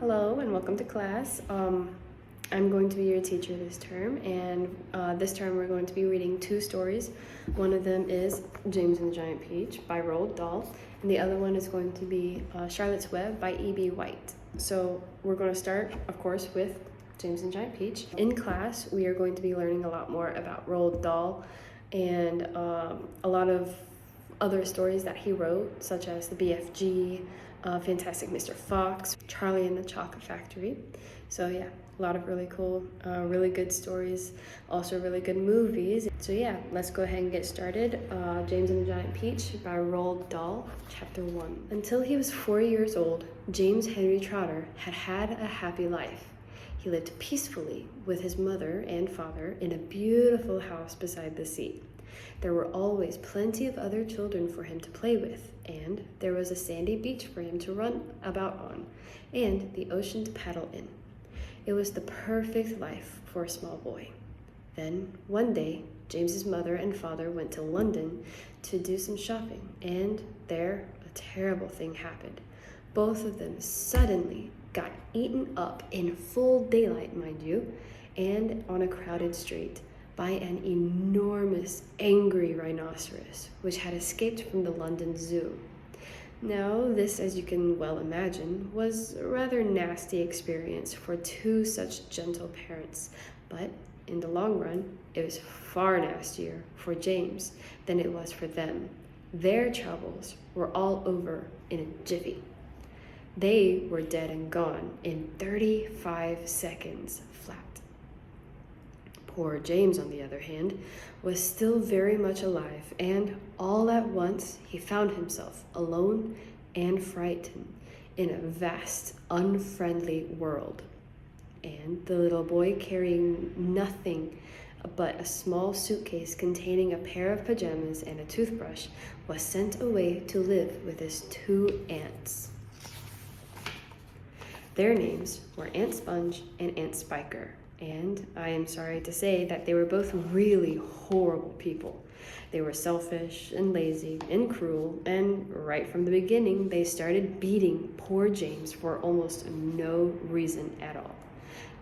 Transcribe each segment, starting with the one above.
Hello and welcome to class. I'm going to be your teacher this term, and this term we're going to be reading two stories. One of them is James and the Giant Peach by Roald Dahl, and the other one is going to be Charlotte's Web by E.B. White. So we're going to start, of course, with James and the Giant Peach. In class, we are going to be learning a lot more about Roald Dahl and a lot of other stories that he wrote, such as the BFG, Fantastic Mr. Fox, Charlie and the Chocolate Factory. So yeah, a lot of really cool, really good stories, also really good movies. So yeah, let's go ahead and get started. James and the Giant Peach by Roald Dahl, Chapter 1. Until he was 4 years old, James Henry Trotter had had a happy life. He lived peacefully with his mother and father in a beautiful house beside the sea. There were always plenty of other children for him to play with, and there was a sandy beach for him to run about on, and the ocean to paddle in. It was the perfect life for a small boy. Then, one day, James's mother and father went to London to do some shopping, and there a terrible thing happened. Both of them suddenly got eaten up in full daylight, mind you, and on a crowded street, by an enormous, angry rhinoceros, which had escaped from the London Zoo. Now, this, as you can well imagine, was a rather nasty experience for two such gentle parents, but in the long run, it was far nastier for James than it was for them. Their troubles were all over in a jiffy. They were dead and gone in 35 seconds flat. Poor James, on the other hand, was still very much alive, and all at once he found himself alone and frightened in a vast, unfriendly world. And the little boy, carrying nothing but a small suitcase containing a pair of pajamas and a toothbrush, was sent away to live with his two aunts. Their names were Aunt Sponge and Aunt Spiker. And I am sorry to say that they were both really horrible people. They were selfish and lazy and cruel, and right from the beginning, they started beating poor James for almost no reason at all.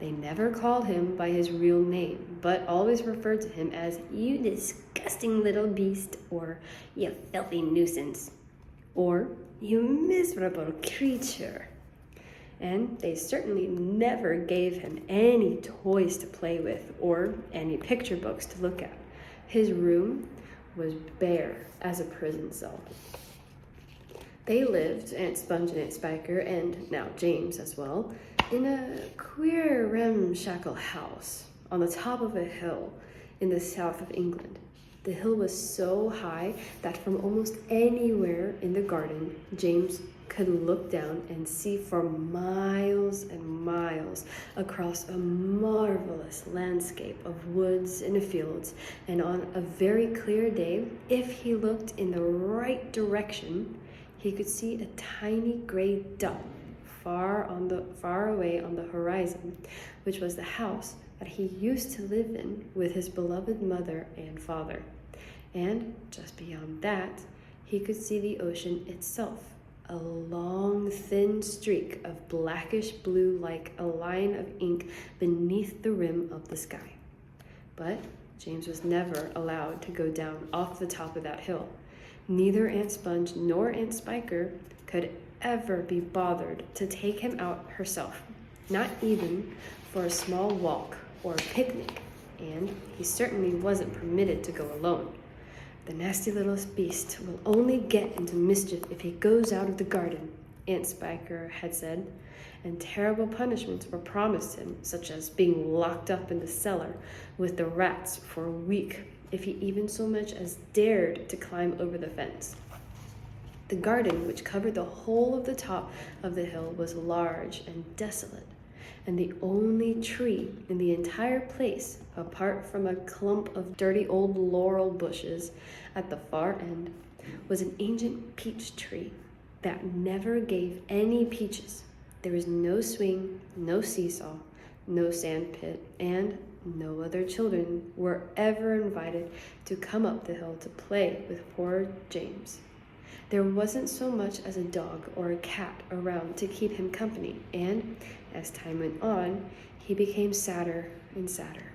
They never called him by his real name, but always referred to him as "you disgusting little beast," or "you filthy nuisance," or "you miserable creature." And they certainly never gave him any toys to play with or any picture books to look at. His room was bare as a prison cell. They lived, Aunt Sponge and Aunt Spiker, and now James as well, in a queer ramshackle house on the top of a hill in the south of England. The hill was so high that from almost anywhere in the garden, James could look down and see for miles and miles across a marvelous landscape of woods and fields. And on a very clear day, if he looked in the right direction, he could see a tiny gray dot far away on the horizon, which was the house that he used to live in with his beloved mother and father. And just beyond that, he could see the ocean itself, a long, thin streak of blackish blue like a line of ink beneath the rim of the sky. But James was never allowed to go down off the top of that hill. Neither Aunt Sponge nor Aunt Spiker could ever be bothered to take him out herself, not even for a small walk or a picnic, and he certainly wasn't permitted to go alone. "The nasty little beast will only get into mischief if he goes out of the garden," Aunt Spiker had said, and terrible punishments were promised him, such as being locked up in the cellar with the rats for a week if he even so much as dared to climb over the fence. The garden, which covered the whole of the top of the hill, was large and desolate, and the only tree in the entire place, apart from a clump of dirty old laurel bushes at the far end, was an ancient peach tree that never gave any peaches. There was no swing, no seesaw, no sand pit, and no other children were ever invited to come up the hill to play with poor James. There wasn't so much as a dog or a cat around to keep him company, and as time went on, he became sadder and sadder,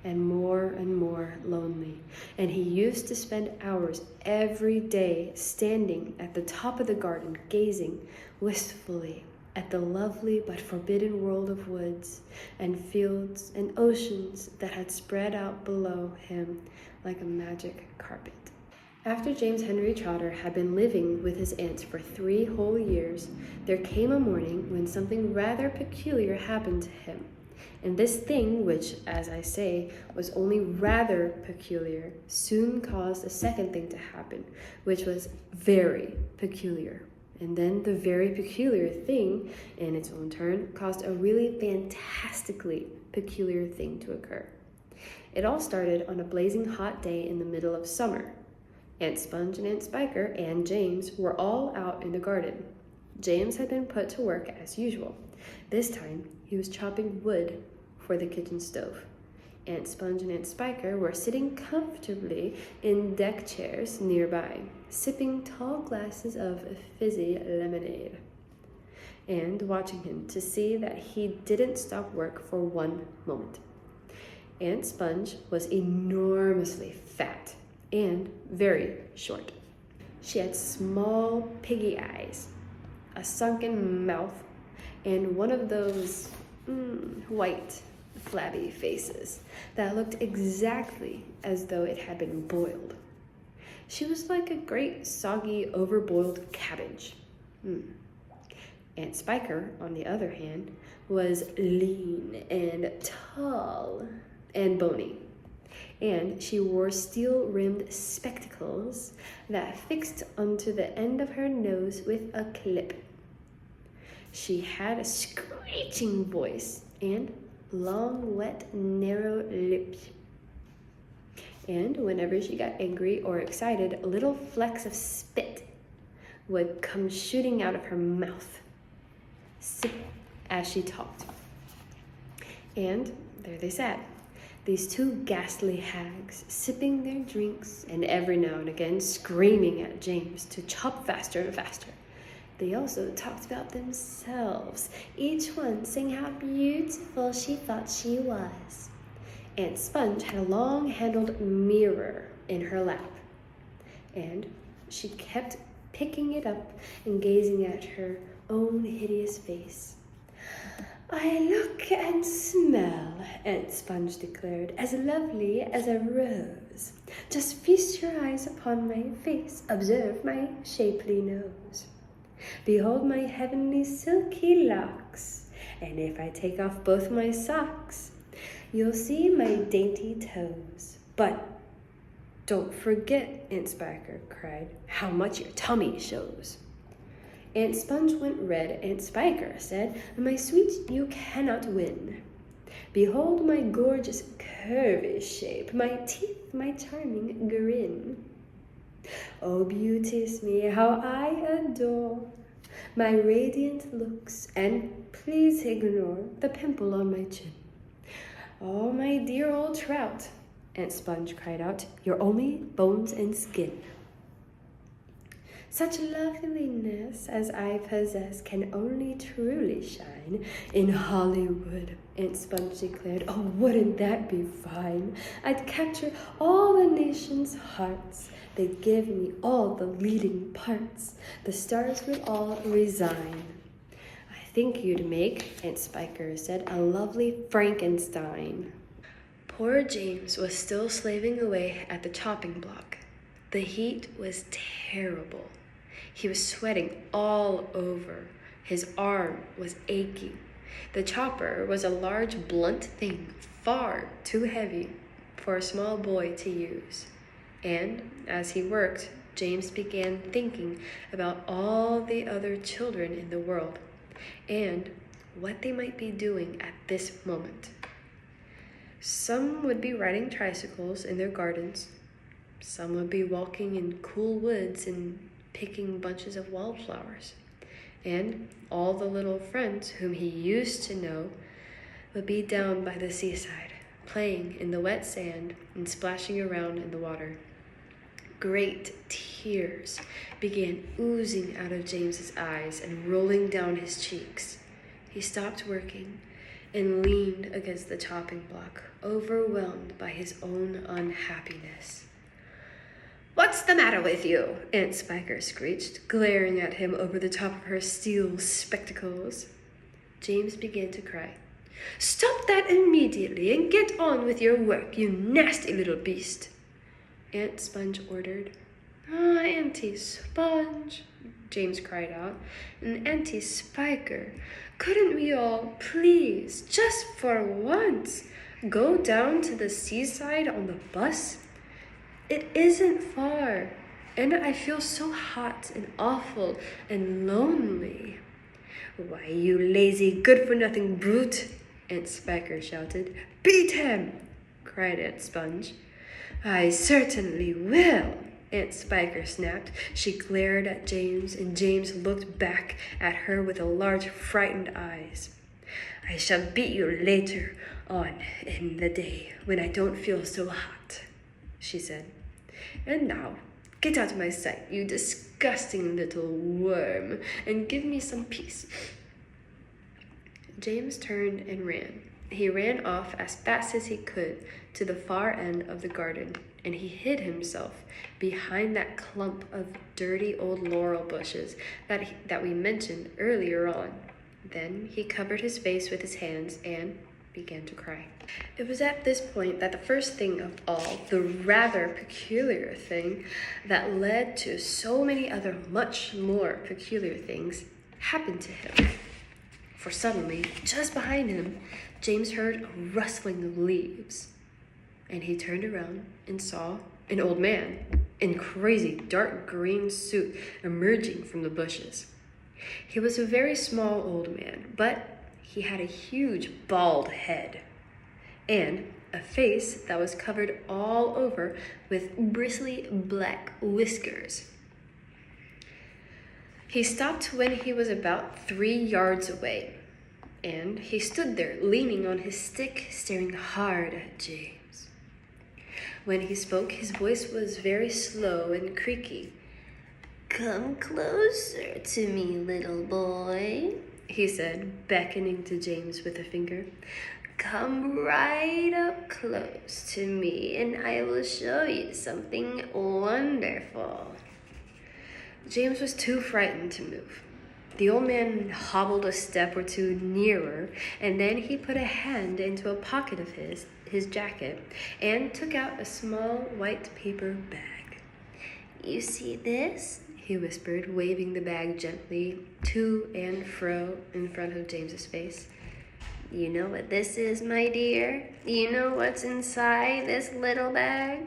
and more lonely. And he used to spend hours every day standing at the top of the garden, gazing wistfully at the lovely but forbidden world of woods and fields and oceans that had spread out below him like a magic carpet. After James Henry Trotter had been living with his aunts for 3 whole years, there came a morning when something rather peculiar happened to him. And this thing, which, as I say, was only rather peculiar, soon caused a second thing to happen, which was very peculiar. And then the very peculiar thing, in its own turn, caused a really fantastically peculiar thing to occur. It all started on a blazing hot day in the middle of summer. Aunt Sponge and Aunt Spiker and James were all out in the garden. James had been put to work as usual. This time, he was chopping wood for the kitchen stove. Aunt Sponge and Aunt Spiker were sitting comfortably in deck chairs nearby, sipping tall glasses of fizzy lemonade, and watching him to see that he didn't stop work for one moment. Aunt Sponge was enormously fat and very short. She had small piggy eyes, a sunken mouth, and one of those white, flabby faces that looked exactly as though it had been boiled. She was like a great soggy, overboiled cabbage. Aunt Spiker, on the other hand, was lean and tall and bony, and she wore steel-rimmed spectacles that fixed onto the end of her nose with a clip. She had a screeching voice and long, wet, narrow lips. And whenever she got angry or excited, little flecks of spit would come shooting out of her mouth as she talked. And there they sat, these 2 ghastly hags, sipping their drinks and every now and again screaming at James to chop faster and faster. They also talked about themselves, each one saying how beautiful she thought she was. Aunt Sponge had a long-handled mirror in her lap, and she kept picking it up and gazing at her own hideous face. "I look and smell," Aunt Sponge declared, "as lovely as a rose. Just feast your eyes upon my face, observe my shapely nose. Behold my heavenly silky locks, and if I take off both my socks, you'll see my dainty toes. But don't forget," Aunt Spiker cried, "how much your tummy shows." Aunt Sponge went red. Aunt Spiker said, "My sweet, you cannot win. Behold my gorgeous curvy shape, my teeth, my charming grin. Oh, beauties me, how I adore my radiant looks, and please ignore the pimple on my chin. Oh, my dear old trout," Aunt Sponge cried out, "you're only bones and skin. Such loveliness as I possess can only truly shine in Hollywood," Aunt Sponge declared. "Oh, wouldn't that be fine? I'd capture all the nation's hearts. They'd give me all the leading parts. The stars would all resign." "I think you'd make," Aunt Spiker said, "a lovely Frankenstein." Poor James was still slaving away at the chopping block. The heat was terrible. He was sweating all over. His arm was achy. The chopper was a large, blunt thing, far too heavy for a small boy to use. And as he worked, James began thinking about all the other children in the world and what they might be doing at this moment. Some would be riding tricycles in their gardens. Some would be walking in cool woods and picking bunches of wildflowers. And all the little friends whom he used to know would be down by the seaside, playing in the wet sand and splashing around in the water. Great tears began oozing out of James's eyes and rolling down his cheeks. He stopped working and leaned against the chopping block, overwhelmed by his own unhappiness. "What's the matter with you?" Aunt Spiker screeched, glaring at him over the top of her steel spectacles. James began to cry. "Stop that immediately and get on with your work, you nasty little beast," Aunt Sponge ordered. "Ah, Auntie Sponge," James cried out, "and Auntie Spiker, couldn't we all please, just for once, go down to the seaside on the bus? It isn't far, and I feel so hot and awful and lonely." "Why, you lazy, good-for-nothing brute," Aunt Spiker shouted. "Beat him!" cried Aunt Sponge. "I certainly will," Aunt Spiker snapped. She glared at James, and James looked back at her with large, frightened eyes. "I shall beat you later on in the day when I don't feel so hot," she said. "And now, get out of my sight, you disgusting little worm, and give me some peace." James turned and ran. He ran off as fast as he could to the far end of the garden, and he hid himself behind that clump of dirty old laurel bushes that we mentioned earlier on. Then he covered his face with his hands and began to cry. It was at this point that the first thing of all, the rather peculiar thing that led to so many other much more peculiar things, happened to him. For suddenly, just behind him, James heard a rustling of leaves, and he turned around and saw an old man in crazy dark green suit emerging from the bushes. He was a very small old man, but he had a huge bald head and a face that was covered all over with bristly black whiskers. He stopped when he was about 3 yards away, and he stood there leaning on his stick, staring hard at James. When he spoke, his voice was very slow and creaky. "Come closer to me, little boy," he said, beckoning to James with a finger. "Come right up close to me, and I will show you something wonderful." James was too frightened to move. The old man hobbled a step or two nearer, and then he put a hand into a pocket of his jacket and took out a small white paper bag. "You see this?" he whispered, waving the bag gently to and fro in front of James's face. "You know what this is, my dear? You know what's inside this little bag?"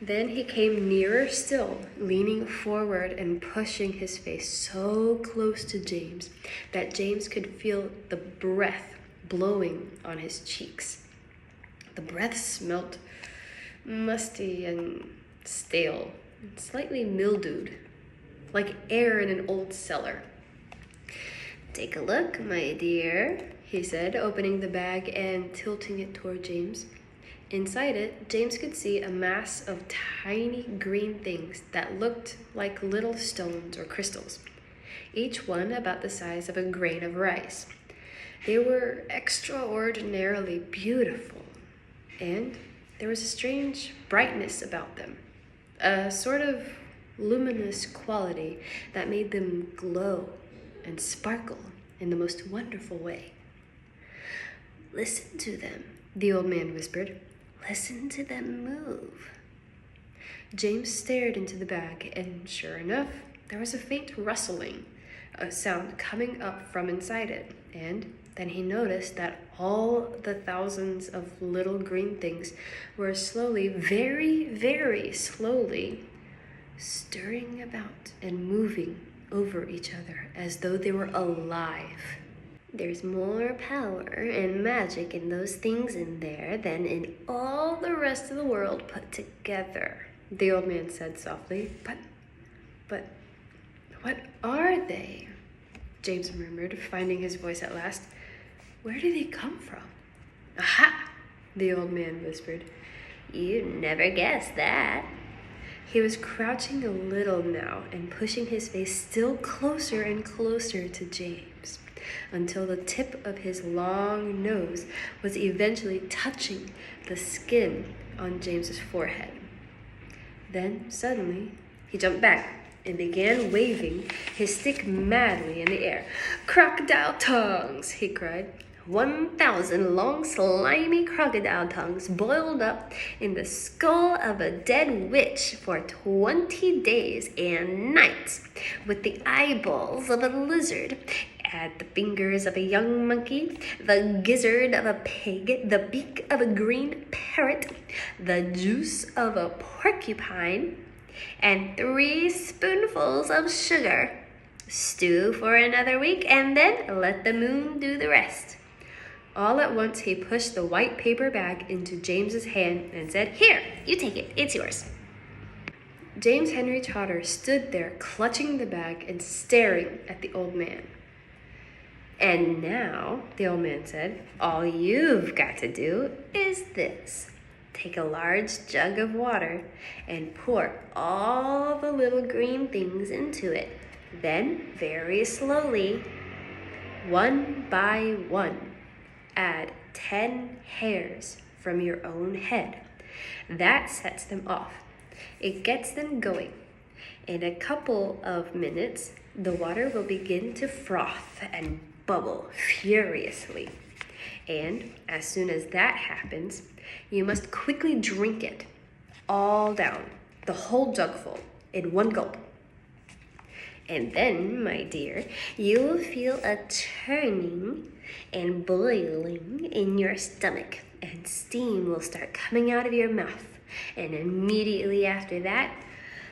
Then he came nearer still, leaning forward and pushing his face so close to James that James could feel the breath blowing on his cheeks. The breath smelt musty and stale, slightly mildewed, like air in an old cellar. "Take a look, my dear," he said, opening the bag and tilting it toward James. Inside it, James could see a mass of tiny green things that looked like little stones or crystals, each one about the size of a grain of rice. They were extraordinarily beautiful, and there was a strange brightness about them, a sort of luminous quality that made them glow and sparkle in the most wonderful way. "Listen to them," the old man whispered. "Listen to them move." James stared into the bag, and sure enough, there was a faint rustling, a sound coming up from inside it, and then he noticed that all the thousands of little green things were slowly, very, very slowly, stirring about and moving over each other as though they were alive. "There's more power and magic in those things in there than in all the rest of the world put together," the old man said softly. But, what are they?" James murmured, finding his voice at last. "Where do they come from?" "Aha!" the old man whispered. "You'd never guess that." He was crouching a little now and pushing his face still closer and closer to James, until the tip of his long nose was eventually touching the skin on James's forehead. Then, suddenly, he jumped back and began waving his stick madly in the air. "Crocodile tongues!" he cried. 1,000 long, slimy crocodile tongues boiled up in the skull of a dead witch for 20 days and nights, with the eyeballs of a lizard, add the fingers of a young monkey, the gizzard of a pig, the beak of a green parrot, the juice of a porcupine, and 3 spoonfuls of sugar. Stew for another week, and then let the moon do the rest. All at once, he pushed the white paper bag into James's hand and said, "Here, you take it. It's yours." James Henry Trotter stood there, clutching the bag and staring at the old man. "And now," the old man said, "all you've got to do is this. Take a large jug of water and pour all the little green things into it. Then, very slowly, one by one, add 10 hairs from your own head. That sets them off. It gets them going. In a couple of minutes, the water will begin to froth and bubble furiously. And as soon as that happens, you must quickly drink it all down, the whole jugful, in one gulp. And then, my dear, you will feel a turning and boiling in your stomach, and steam will start coming out of your mouth. And immediately after that,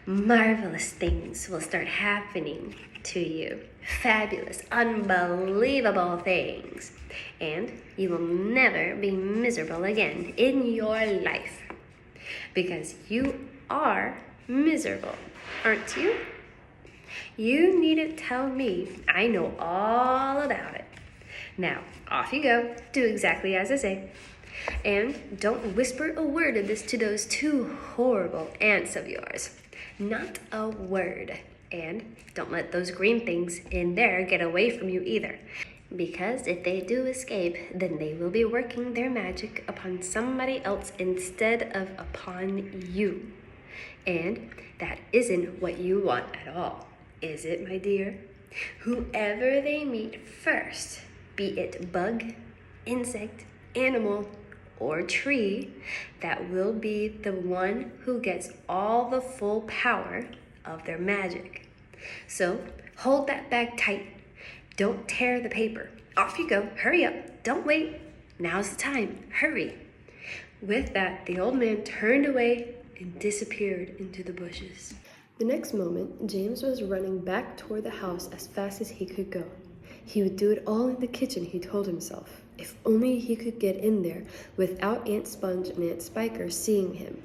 marvelous things will start happening to you. Fabulous, unbelievable things. And you will never be miserable again in your life. Because you are miserable, aren't you? You needn't tell me. I know all about it. Now, off you go. Do exactly as I say. And don't whisper a word of this to those 2 horrible aunts of yours. Not a word. And don't let those green things in there get away from you either. Because if they do escape, then they will be working their magic upon somebody else instead of upon you. And that isn't what you want at all. Is it, my dear? Whoever they meet first, be it bug, insect, animal, or tree, that will be the one who gets all the full power of their magic. So hold that bag tight. Don't tear the paper. Off you go. Hurry up. Don't wait. Now's the time. Hurry. With that, the old man turned away and disappeared into the bushes. The next moment, James was running back toward the house as fast as he could go. He would do it all in the kitchen, he told himself. If only he could get in there without Aunt Sponge and Aunt Spiker seeing him.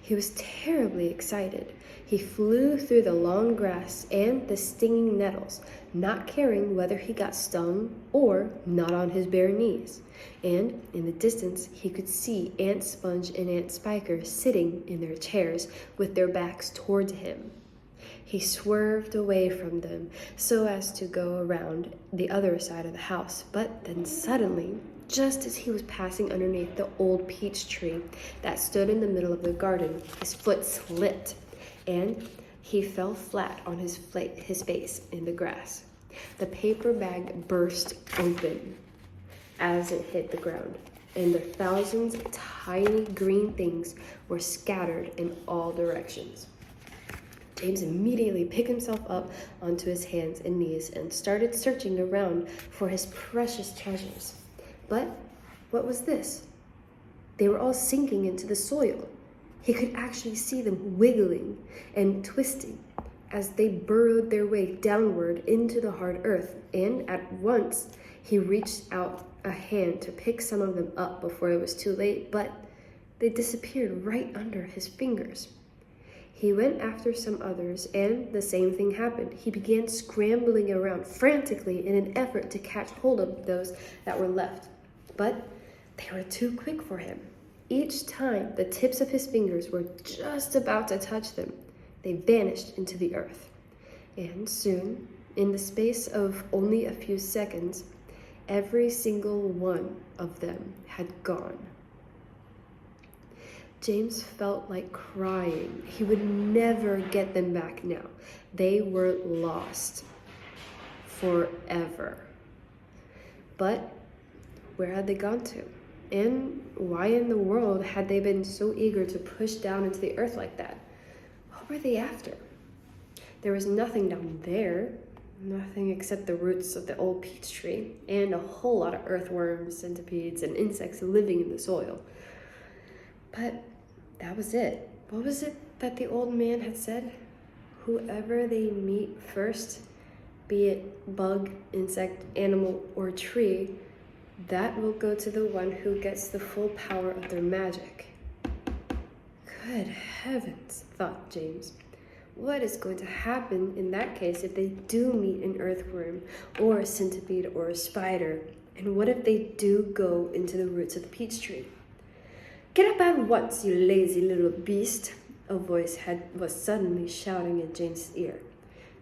He was terribly excited. He flew through the long grass and the stinging nettles, not caring whether he got stung or not on his bare knees. And in the distance, he could see Aunt Sponge and Aunt Spiker sitting in their chairs with their backs toward him. He swerved away from them so as to go around the other side of the house, but then suddenly, just as he was passing underneath the old peach tree that stood in the middle of the garden, his foot slipped, and he fell flat on his face in the grass. The paper bag burst open as it hit the ground, and the thousands of tiny green things were scattered in all directions. James immediately picked himself up onto his hands and knees and started searching around for his precious treasures. But what was this? They were all sinking into the soil. He could actually see them wiggling and twisting as they burrowed their way downward into the hard earth, and at once he reached out a hand to pick some of them up before it was too late, but they disappeared right under his fingers. He went after some others, and the same thing happened. He began scrambling around frantically in an effort to catch hold of those that were left, but they were too quick for him. Each time, the tips of his fingers were just about to touch them. They vanished into the earth. And soon, in the space of only a few seconds, every single one of them had gone. James felt like crying. He would never get them back now. They were lost forever. But where had they gone to? And why in the world had they been so eager to push down into the earth like that? What were they after? There was nothing down there, nothing except the roots of the old peach tree and a whole lot of earthworms, centipedes, and insects living in the soil. But that was it. What was it that the old man had said? Whoever they meet first, be it bug, insect, animal, or tree, that will go to the one who gets the full power of their magic. Good heavens, thought James. What is going to happen in that case if they do meet an earthworm or a centipede or a spider? And what if they do go into the roots of the peach tree? Get up at once, you lazy little beast, a voice was suddenly shouting in James's ear.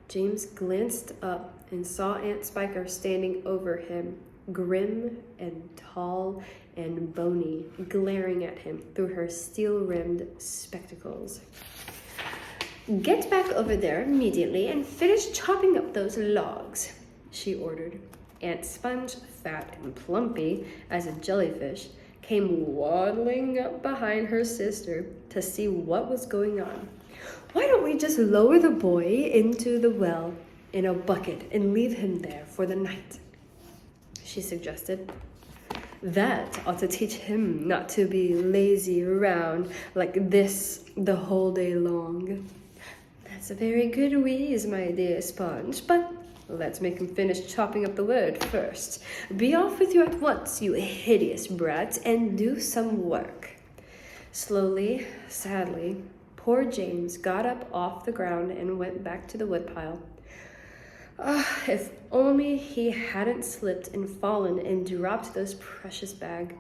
James glanced up and saw Aunt Spiker standing over him, grim and tall and bony, glaring at him through her steel-rimmed spectacles. Get back over there immediately and finish chopping up those logs, she ordered. Aunt Sponge, fat and plumpy as a jellyfish, came waddling up behind her sister to see what was going on. Why don't we just lower the boy into the well in a bucket and leave him there for the night? She suggested. That ought to teach him not to be lazy around like this the whole day long. That's a very good wheeze, my dear Sponge, but let's make him finish chopping up the wood first. Be off with you at once, you hideous brat, and do some work. Slowly, sadly, poor James got up off the ground and went back to the woodpile. If only he hadn't slipped and fallen and dropped those precious bag.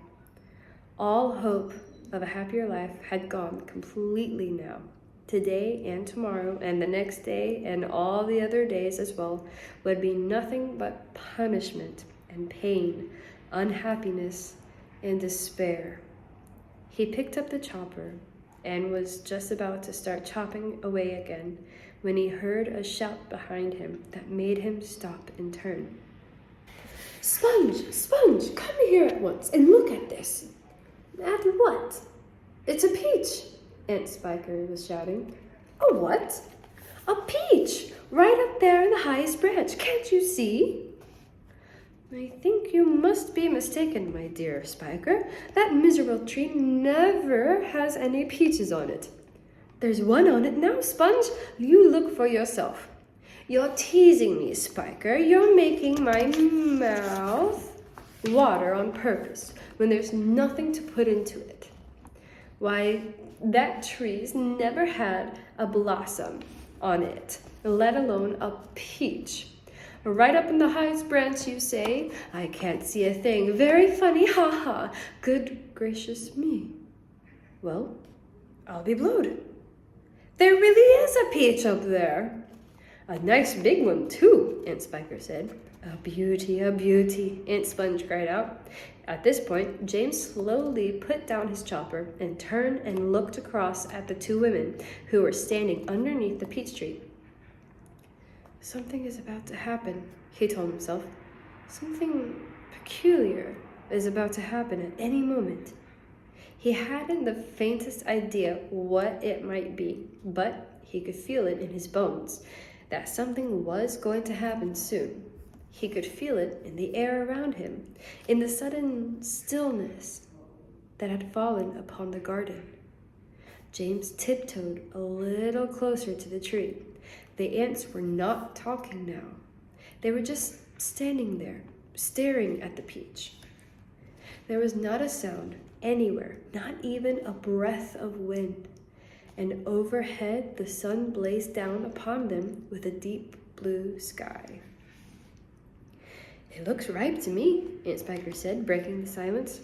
All hope of a happier life had gone completely now. Today and tomorrow and the next day and all the other days as well would be nothing but punishment and pain, unhappiness and despair. He picked up the chopper and was just about to start chopping away again when he heard a shout behind him that made him stop and turn. Sponge, Sponge, come here at once and look at this. At what? It's a peach, Aunt Spiker was shouting. A what? A peach, right up there in the highest branch. Can't you see? I think you must be mistaken, my dear Spiker. That miserable tree never has any peaches on it. There's one on it now, Sponge. You look for yourself. You're teasing me, Spiker. You're making my mouth water on purpose when there's nothing to put into it. Why, that tree's never had a blossom on it, let alone a peach. Right up in the highest branch, you say? I can't see a thing. Very funny, ha ha. Good gracious me. Well, I'll be blowed. There really is a peach up there. A nice big one, too, Aunt Spiker said. A beauty, Aunt Sponge cried out. At this point, James slowly put down his chopper and turned and looked across at the two women who were standing underneath the peach tree. Something is about to happen, he told himself. Something peculiar is about to happen at any moment. He hadn't the faintest idea what it might be, but he could feel it in his bones, that something was going to happen soon. He could feel it in the air around him, in the sudden stillness that had fallen upon the garden. James tiptoed a little closer to the tree. The ants were not talking now. They were just standing there, staring at the peach. There was not a sound anywhere, not even a breath of wind. And overhead, the sun blazed down upon them with a deep blue sky. It looks ripe to me, Aunt Spiker said, breaking the silence.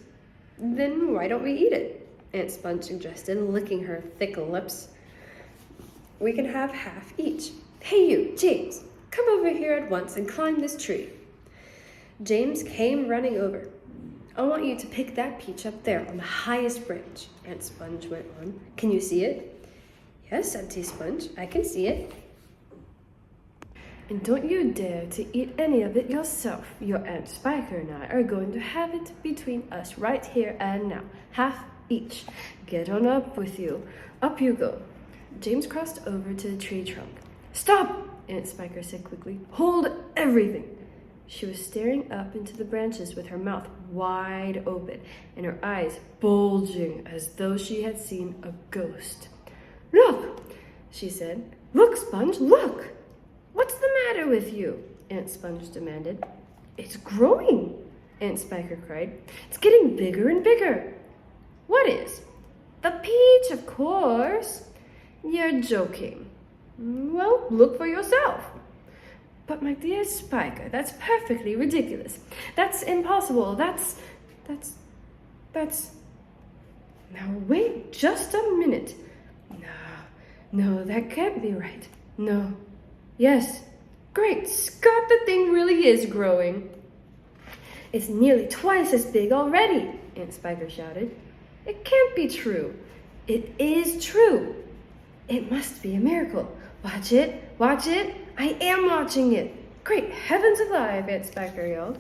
Then why don't we eat it? Aunt Sponge suggested, licking her thick lips. We can have half each. Hey you, James, come over here at once and climb this tree. James came running over. I want you to pick that peach up there on the highest branch, Aunt Sponge went on. Can you see it? Yes, Auntie Sponge, I can see it. And don't you dare to eat any of it yourself. Your Aunt Spiker and I are going to have it between us right here and now. Half each. Get on up with you. Up you go. James crossed over to the tree trunk. Stop, Aunt Spiker said quickly. Hold everything. She was staring up into the branches with her mouth wide open and her eyes bulging as though she had seen a ghost. Look, she said. Look, Sponge, look. What's the matter with you? Aunt Sponge demanded. It's growing, Aunt Spiker cried. It's getting bigger and bigger. What is? The peach, of course. You're joking. Well, look for yourself. But my dear Spiker, that's perfectly ridiculous. That's impossible. That's... Now wait just a minute. No, that can't be right. No. Yes. Great Scott, the thing really is growing. It's nearly twice as big already, Aunt Spiker shouted. It can't be true. It is true. It must be a miracle. Watch it, watch it. I am watching it. Great heavens alive, Aunt Spiker yelled.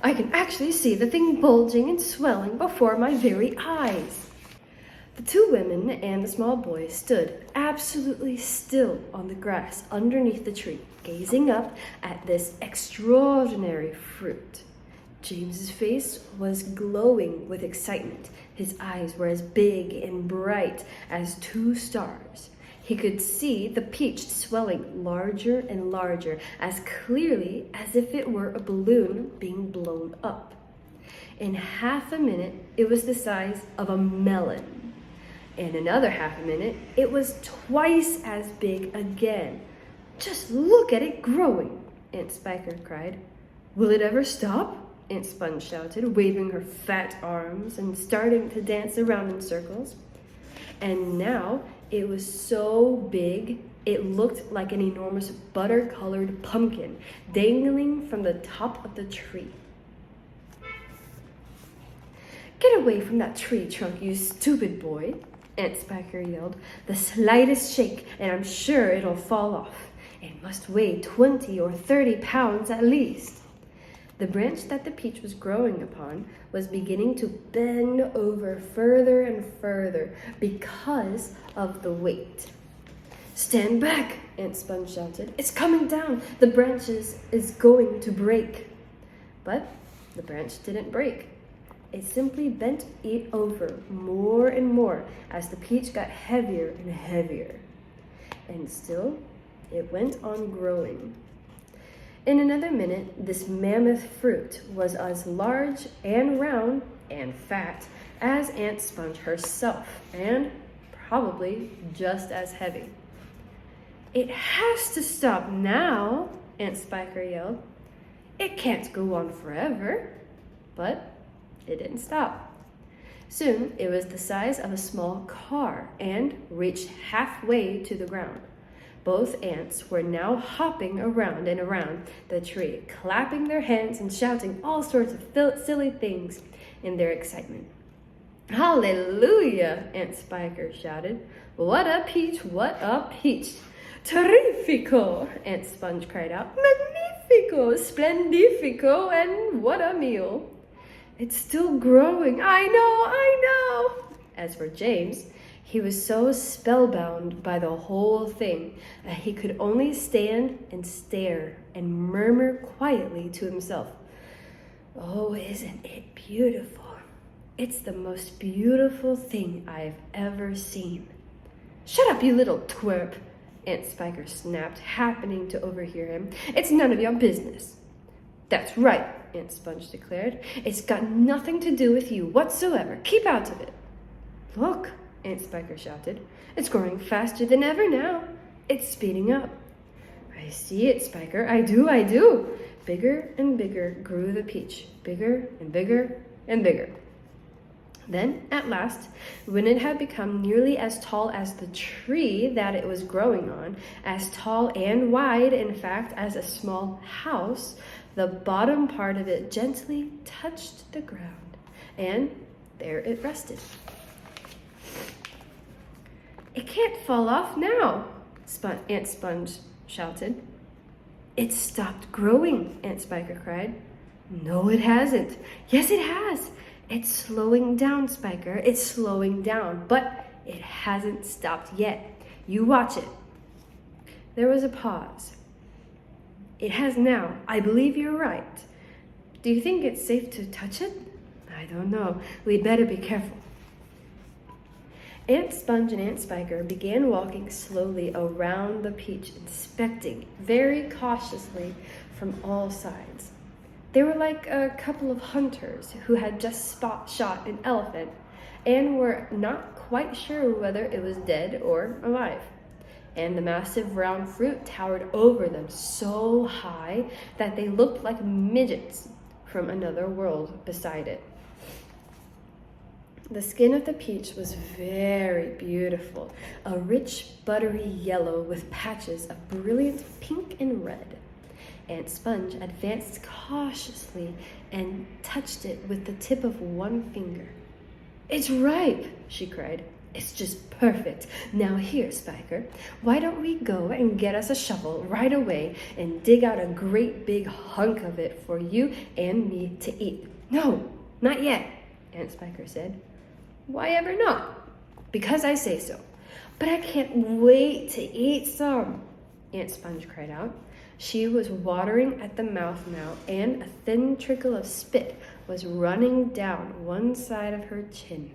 I can actually see the thing bulging and swelling before my very eyes. The two women and the small boy stood absolutely still on the grass underneath the tree, gazing up at this extraordinary fruit. James's face was glowing with excitement. His eyes were as big and bright as two stars. He could see the peach swelling larger and larger, as clearly as if it were a balloon being blown up. In half a minute, it was the size of a melon. In another half a minute, it was twice as big again. Just look at it growing, Aunt Spiker cried. Will it ever stop? Aunt Sponge shouted, waving her fat arms and starting to dance around in circles. And now it was so big, it looked like an enormous butter-colored pumpkin dangling from the top of the tree. Get away from that tree trunk, you stupid boy, Aunt Spiker yelled. The slightest shake, and I'm sure it'll fall off. It must weigh 20 or 30 pounds at least. The branch that the peach was growing upon was beginning to bend over further and further because of the weight. Stand back, Aunt Sponge shouted. It's coming down. The branch is going to break. But the branch didn't break. It simply bent it over more and more as the peach got heavier and heavier. And still, it went on growing. In another minute, this mammoth fruit was as large and round and fat as Aunt Sponge herself, and probably just as heavy. It has to stop now, Aunt Spiker yelled. It can't go on forever. But it didn't stop. Soon, it was the size of a small car and reached halfway to the ground. Both ants were now hopping around and around the tree, clapping their hands and shouting all sorts of silly things in their excitement. Hallelujah, Aunt Spiker shouted. What a peach, what a peach. Terrifico, Aunt Sponge cried out. Magnifico, splendifico, and what a meal. It's still growing. I know. As for James, he was so spellbound by the whole thing that he could only stand and stare and murmur quietly to himself, Oh, isn't it beautiful? It's the most beautiful thing I've ever seen. Shut up, you little twerp, Aunt Spiker snapped, happening to overhear him. It's none of your business. That's right, Aunt Sponge declared. It's got nothing to do with you whatsoever. Keep out of it. Look, Aunt Spiker shouted. It's growing faster than ever now. It's speeding up. I see it, Spiker. I do. Bigger and bigger grew the peach. Bigger and bigger and bigger. Then, at last, when it had become nearly as tall as the tree that it was growing on, as tall and wide, in fact, as a small house, the bottom part of it gently touched the ground, and there it rested. "It can't fall off now," Aunt Sponge shouted. "It's stopped growing," Aunt Spiker cried. "No, it hasn't." "Yes, it has. It's slowing down, Spiker. It's slowing down, but it hasn't stopped yet. You watch it." There was a pause. "It has now. I believe you're right. Do you think it's safe to touch it?" "I don't know. We'd better be careful." Aunt Sponge and Aunt Spiker began walking slowly around the peach, inspecting very cautiously from all sides. They were like a couple of hunters who had just shot an elephant and were not quite sure whether it was dead or alive. And the massive round fruit towered over them so high that they looked like midgets from another world beside it. The skin of the peach was very beautiful, a rich buttery yellow with patches of brilliant pink and red. Aunt Sponge advanced cautiously and touched it with the tip of one finger. "It's ripe," she cried. "It's just perfect. Now here, Spiker, why don't we go and get us a shovel right away and dig out a great big hunk of it for you and me to eat?" "No, not yet," Aunt Spiker said. "Why ever not?" "Because I say so." "But I can't wait to eat some," Aunt Sponge cried out. She was watering at the mouth now, and a thin trickle of spit was running down one side of her chin.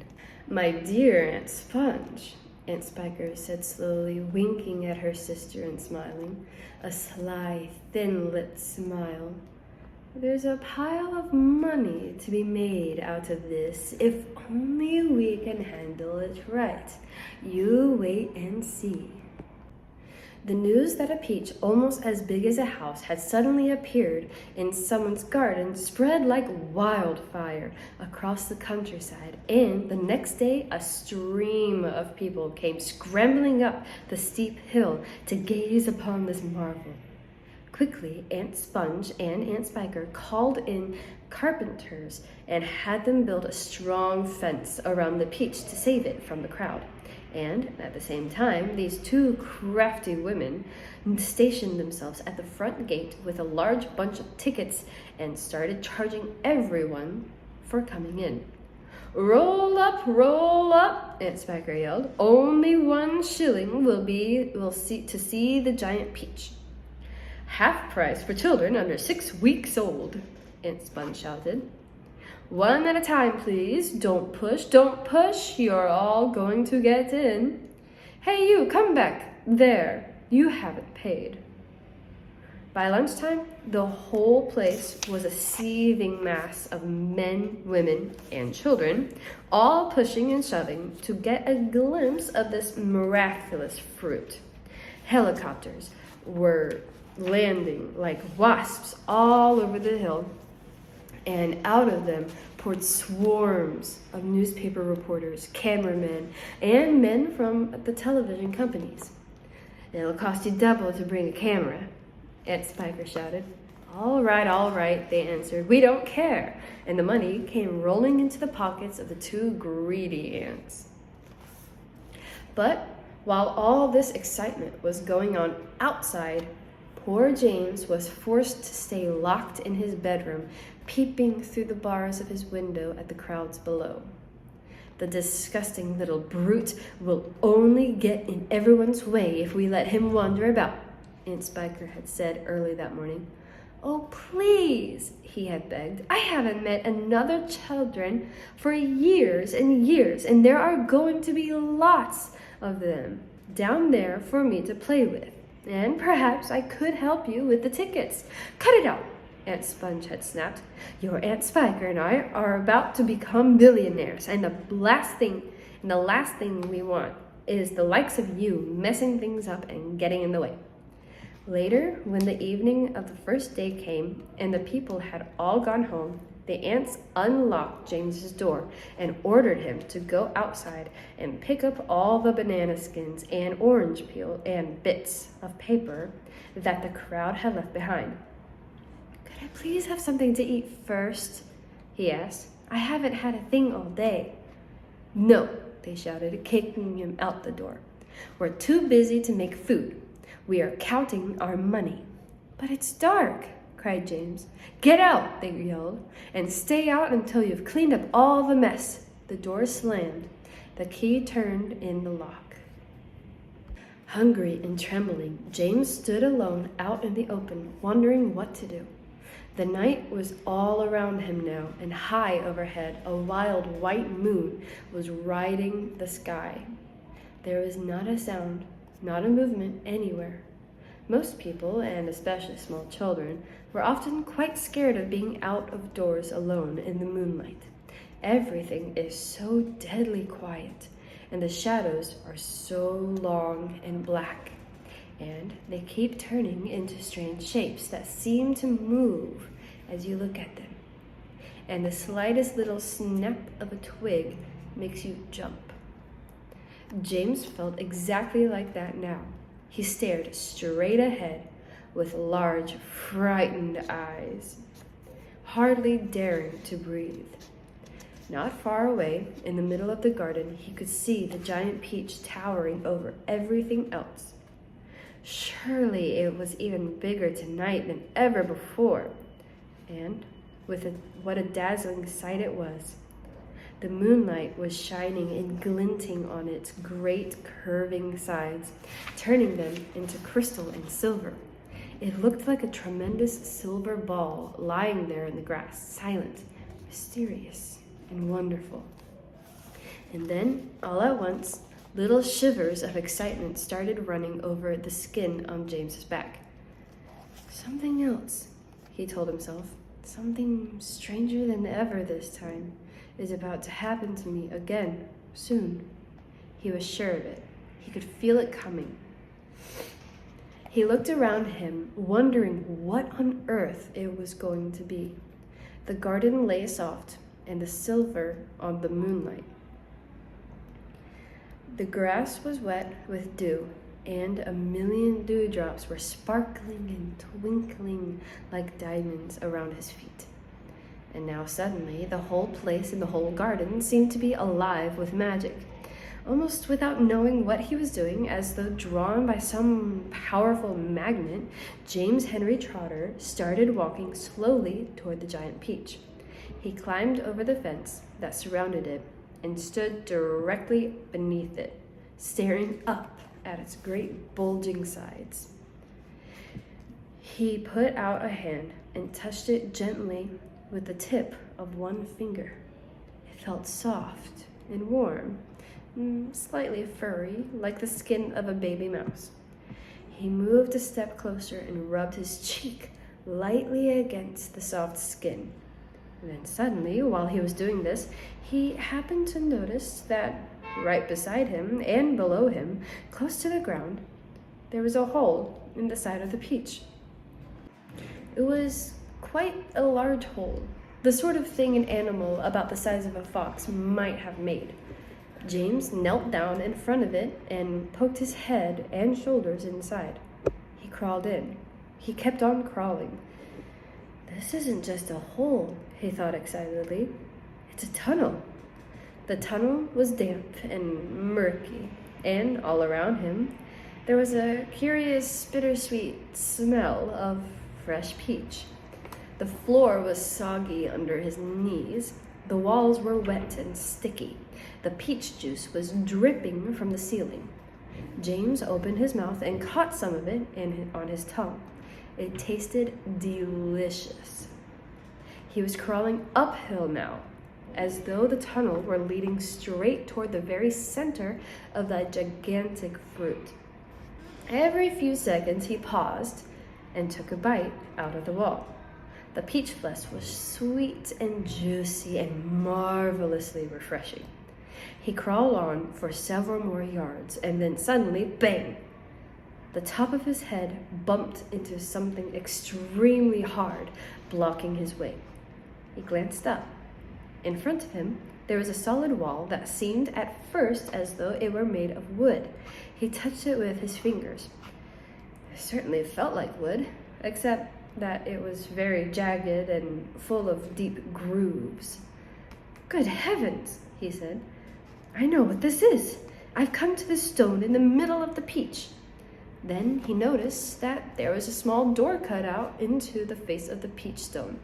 "My dear Aunt Sponge," Aunt Spiker said slowly, winking at her sister and smiling, a sly, thin-lipped smile. "There's a pile of money to be made out of this, if only we can handle it right. You wait and see." The news that a peach almost as big as a house had suddenly appeared in someone's garden spread like wildfire across the countryside, and the next day a stream of people came scrambling up the steep hill to gaze upon this marvel. Quickly, Aunt Sponge and Aunt Spiker called in carpenters and had them build a strong fence around the peach to save it from the crowd. And at the same time, these two crafty women stationed themselves at the front gate with a large bunch of tickets and started charging everyone for coming in. Roll up, Aunt Spiker yelled. "Only 1 shilling will see the giant peach." "Half price for children under 6 weeks old," Aunt Sponge shouted. "1 at a time, please. Don't push. You're all going to get in. Hey, you, come back. There, you haven't paid." By lunchtime, the whole place was a seething mass of men, women, and children, all pushing and shoving to get a glimpse of this miraculous fruit. Helicopters were landing like wasps all over the hill, and out of them poured swarms of newspaper reporters, cameramen, and men from the television companies. "It'll cost you double to bring a camera," Aunt Spiker shouted. All right, they answered. "We don't care." And the money came rolling into the pockets of the two greedy ants. But while all this excitement was going on outside, poor James was forced to stay locked in his bedroom, peeping through the bars of his window at the crowds below. "The disgusting little brute will only get in everyone's way if we let him wander about," Aunt Spiker had said early that morning. "Oh, please," he had begged. "I haven't met another children for years and years, and there are going to be lots of them down there for me to play with. And perhaps I could help you with the tickets." "Cut it out," Aunt Sponge had snapped. "Your Aunt Spiker and I are about to become billionaires, and the last thing we want is the likes of you messing things up and getting in the way." Later, when the evening of the first day came and the people had all gone home, The ants unlocked James's door and ordered him to go outside and pick up all the banana skins and orange peel and bits of paper that the crowd had left behind. "Could I please have something to eat first?" he asked. "I haven't had a thing all day." "No," they shouted, kicking him out the door. "We're too busy to make food. We are counting our money." "But it's dark," cried James. "Get out," they yelled, "and stay out until you've cleaned up all the mess." The door slammed. The key turned in the lock. Hungry and trembling, James stood alone out in the open, wondering what to do. The night was all around him now, and high overhead, a wild white moon was riding the sky. There was not a sound, not a movement anywhere. Most people, and especially small children, were often quite scared of being out of doors alone in the moonlight. Everything is so deadly quiet, and the shadows are so long and black, and they keep turning into strange shapes that seem to move as you look at them. And the slightest little snap of a twig makes you jump. James felt exactly like that now. He stared straight ahead with large, frightened eyes, hardly daring to breathe. Not far away, in the middle of the garden, he could see the giant peach towering over everything else. Surely it was even bigger tonight than ever before. And what a dazzling sight it was. The moonlight was shining and glinting on its great curving sides, turning them into crystal and silver. It looked like a tremendous silver ball lying there in the grass, silent, mysterious, and wonderful. And then, all at once, little shivers of excitement started running over the skin on James's back. "Something else," he told himself. "Something stranger than ever this time is about to happen to me again, soon." He was sure of it. He could feel it coming. He looked around him, wondering what on earth it was going to be. The garden lay soft and the silver on the moonlight. The grass was wet with dew, and a million dewdrops were sparkling and twinkling like diamonds around his feet. And now suddenly, the whole place in the whole garden seemed to be alive with magic. Almost without knowing what he was doing, as though drawn by some powerful magnet, James Henry Trotter started walking slowly toward the giant peach. He climbed over the fence that surrounded it and stood directly beneath it, staring up at its great bulging sides. He put out a hand and touched it gently with the tip of one finger. It felt soft and warm, slightly furry, like the skin of a baby mouse. He moved a step closer and rubbed his cheek lightly against the soft skin. And then suddenly, while he was doing this, he happened to notice that right beside him and below him, close to the ground, there was a hole in the side of the peach. It was quite a large hole, the sort of thing an animal about the size of a fox might have made. James knelt down in front of it and poked his head and shoulders inside. He crawled in. He kept on crawling. "This isn't just a hole," he thought excitedly. "It's a tunnel." The tunnel was damp and murky, and all around him there was a curious bittersweet smell of fresh peach. The floor was soggy under his knees. The walls were wet and sticky. The peach juice was dripping from the ceiling. James opened his mouth and caught some of it on his tongue. It tasted delicious. He was crawling uphill now, as though the tunnel were leading straight toward the very center of that gigantic fruit. Every few seconds he paused and took a bite out of the wall. The peach flesh was sweet and juicy and marvelously refreshing. He crawled on for several more yards, and then suddenly, bang! The top of his head bumped into something extremely hard, blocking his way. He glanced up. In front of him, there was a solid wall that seemed at first as though it were made of wood. He touched it with his fingers. It certainly felt like wood, except that it was very jagged and full of deep grooves. "Good heavens," he said. "I know what this is. I've come to this stone in the middle of the peach." Then he noticed that there was a small door cut out into the face of the peach stone.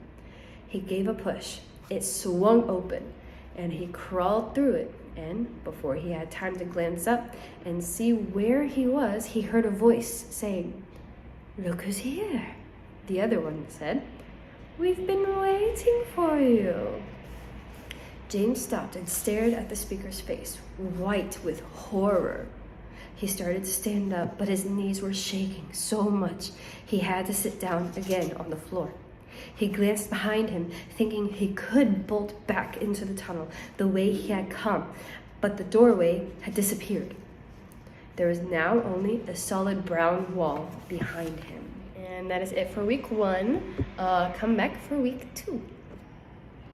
He gave a push. It swung open, and he crawled through it, and before he had time to glance up and see where he was, he heard a voice saying, "Look who's here." The other one said, "We've been waiting for you." James stopped and stared at the speaker's face, white with horror. He started to stand up, but his knees were shaking so much he had to sit down again on the floor. He glanced behind him, thinking he could bolt back into the tunnel the way he had come, but the doorway had disappeared. There was now only a solid brown wall behind him. And that is it for week 1. Come back for week 2.